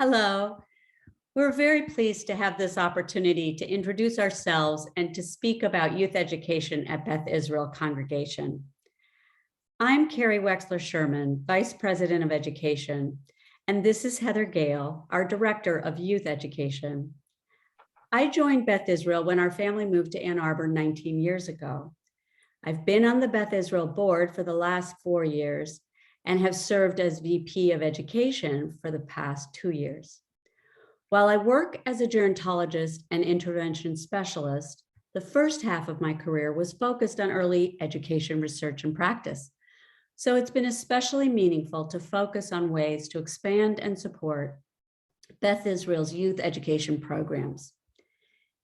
Hello. We're very pleased to have this opportunity to introduce ourselves and to speak about youth education at Beth Israel Congregation. I'm Carey Wexler Sherman, Vice President of Education, and this is Heather Gale, our Director of Youth Education. I joined Beth Israel when our family moved to Ann Arbor 19 years ago. I've been on the Beth Israel board for the last 4 years and have served as VP of Education for the past 2 years. While I work as a gerontologist and intervention specialist, the first half of my career was focused on early education research and practice. So it's been especially meaningful to focus on ways to expand and support Beth Israel's youth education programs.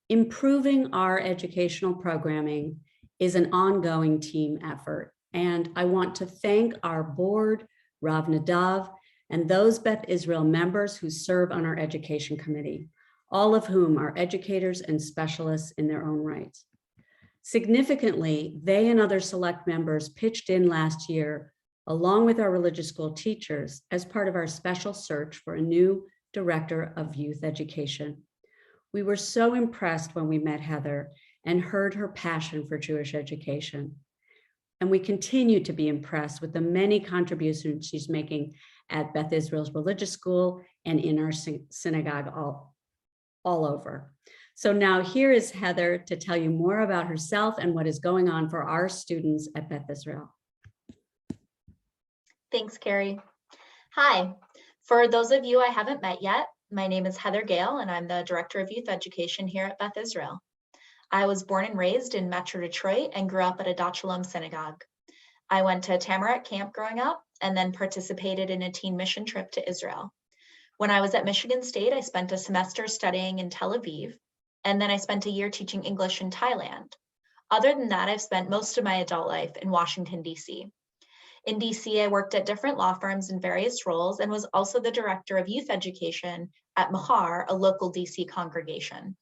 Improving our educational programming is an ongoing team effort, and I want to thank our board, Rav Nadav, and those Beth Israel members who serve on our education committee, all of whom are educators and specialists in their own rights. Significantly, they and other select members pitched in last year, along with our religious school teachers, as part of our special search for a new director of youth education. We were so impressed when we met Heather and heard her passion for Jewish education. And we continue to be impressed with the many contributions she's making at Beth Israel's religious school and in our synagogue all over. So now here is Heather to tell you more about herself and what is going on for our students at Beth Israel. Thanks, Carey. Hi, for those of you I haven't met yet, my name is Heather Gale and I'm the Director of Youth Education here at Beth Israel. I was born and raised in Metro Detroit and grew up at a Dach Shalom synagogue. I went to Tamarack Camp growing up and then participated in a teen mission trip to Israel. When I was at Michigan State, I spent a semester studying in Tel Aviv, and then I spent a year teaching English in Thailand. Other than that, I've spent most of my adult life in Washington, D.C. In D.C., I worked at different law firms in various roles and was also the Director of Youth Education at Mahar, a local D.C. congregation.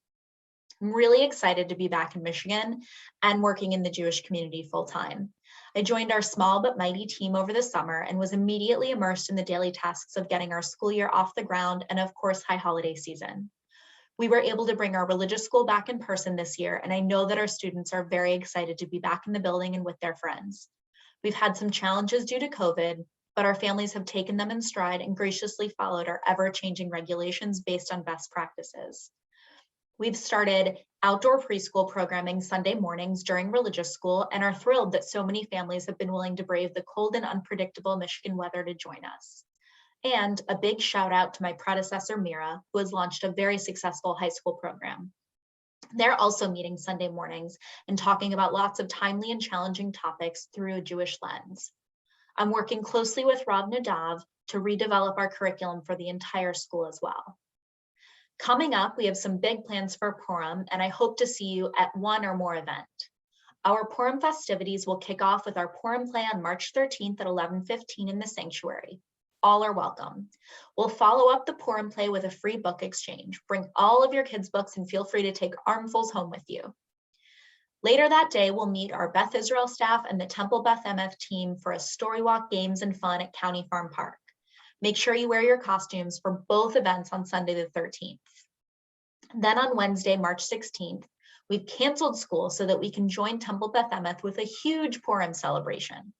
I'm really excited to be back in Michigan and working in the Jewish community full-time. I joined our small but mighty team over the summer and was immediately immersed in the daily tasks of getting our school year off the ground and, of course, high holiday season. We were able to bring our religious school back in person this year, and I know that our students are very excited to be back in the building and with their friends. We've had some challenges due to COVID, but our families have taken them in stride and graciously followed our ever-changing regulations based on best practices. We've started outdoor preschool programming Sunday mornings during religious school and are thrilled that so many families have been willing to brave the cold and unpredictable Michigan weather to join us. And a big shout out to my predecessor, Mira, who has launched a very successful high school program. They're also meeting Sunday mornings and talking about lots of timely and challenging topics through a Jewish lens. I'm working closely with Rav Nadav to redevelop our curriculum for the entire school as well. Coming up, we have some big plans for Purim, and I hope to see you at one or more event. Our Purim festivities will kick off with our Purim play on March 13th at 11:15 in the sanctuary. All are welcome. We'll follow up the Purim play with a free book exchange. Bring all of your kids' books and feel free to take armfuls home with you. Later that day, we'll meet our Beth Israel staff and the Temple Beth MF team for a story walk, games, and fun at County Farm Park. Make sure you wear your costumes for both events on Sunday the 13th. Then on Wednesday, March 16th, we've canceled school so that we can join Temple Beth Emeth with a huge Purim celebration.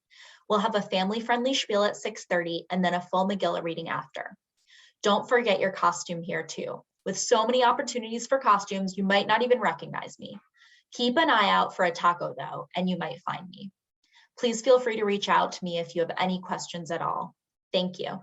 We'll have a family-friendly spiel at 6:30 and then a full Megillah reading after. Don't forget your costume here too. With so many opportunities for costumes, you might not even recognize me. Keep an eye out for a taco though, and you might find me. Please feel free to reach out to me if you have any questions at all. Thank you.